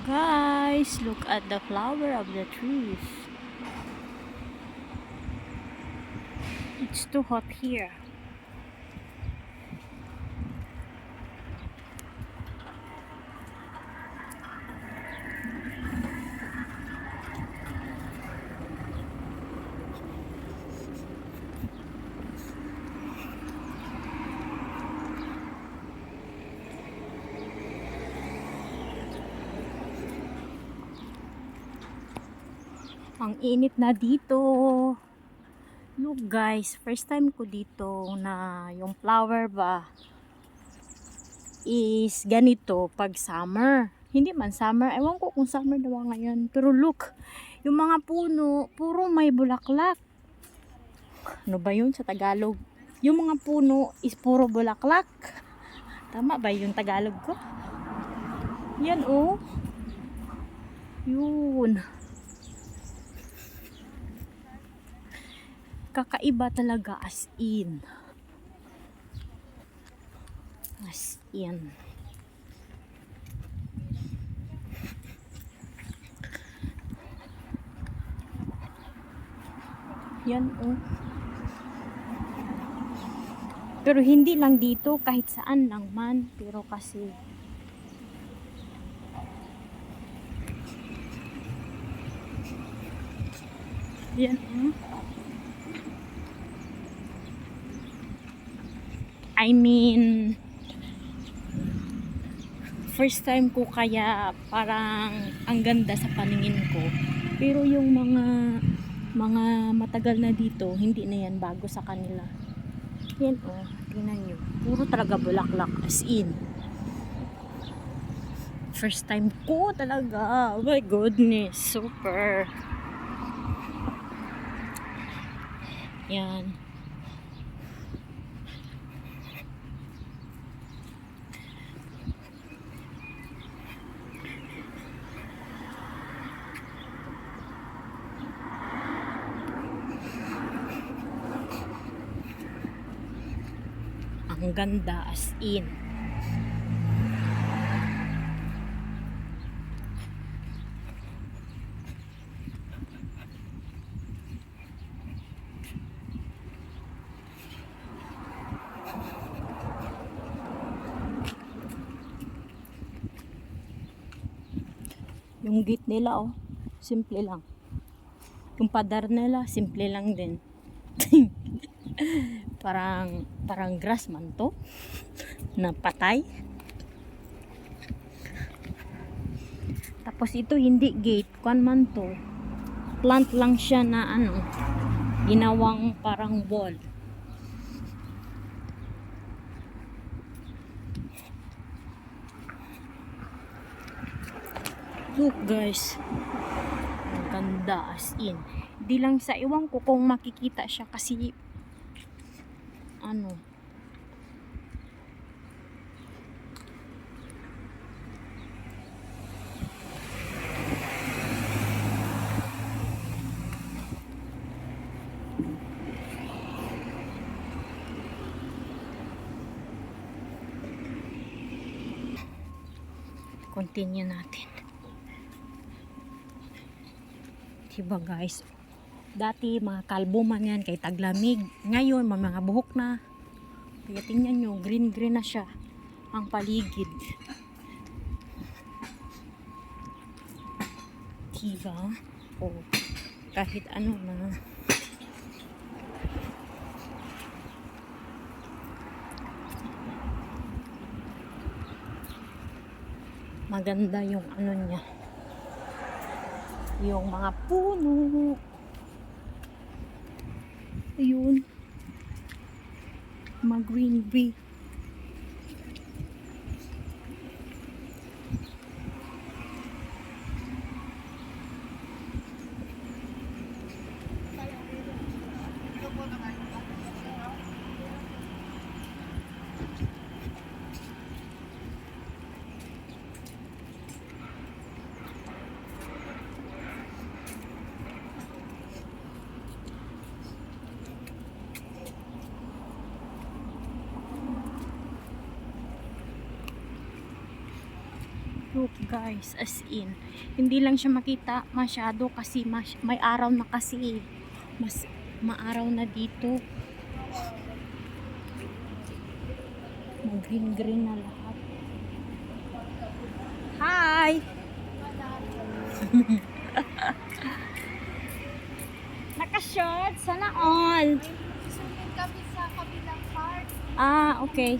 Guys, look at the flower of the trees. It's too hot here. Ang init na dito. Look guys, first time ko dito na yung flower ba is ganito pag summer. Hindi man summer, ewan ko kung summer daw ngayon. Pero look, yung mga puno, puro may bulaklak. Ano ba yun sa Tagalog? Yung mga puno is puro bulaklak. Tama ba yung Tagalog ko? Yan oh. Yun. Kakaiba talaga as in. As in. Yan oh. Pero hindi lang dito, kahit saan lang man. Pero kasi yan oh. I mean, first time ko kaya parang ang ganda sa paningin ko. Pero yung mga matagal na dito, hindi na yan bago sa kanila. Yan oh, tingnan nyo. Puro talaga bulaklak as in. First time ko talaga. Oh my goodness, super. Yan. Ang ganda as in. Yung gate nila oh, simple lang. Yung padar nila, simple lang din. parang grass man to na patay. Tapos ito hindi gate, kuan man to. Plant lang siya na ano, ginawang parang wall. Look guys, ang ganda as in. Di lang sa iwan ko kung makikita siya kasi ano, continue natin. Diba guys, dati mga kalbo man yan kay taglamig, ngayon mga buhok na. Kaya tingnan nyo, green green na siya ang paligid. Diba? O kahit ano na. Maganda yung ano niya, yung mga puno. Ayun, mga greenery. look guys, as in. Hindi lang siya makita masyado kasi may araw na kasi. Mas maaraw na dito. Mag-green na lahat. Hi! Naka-short? Sana all. Susunod kami sa kabilang part. Ah, okay.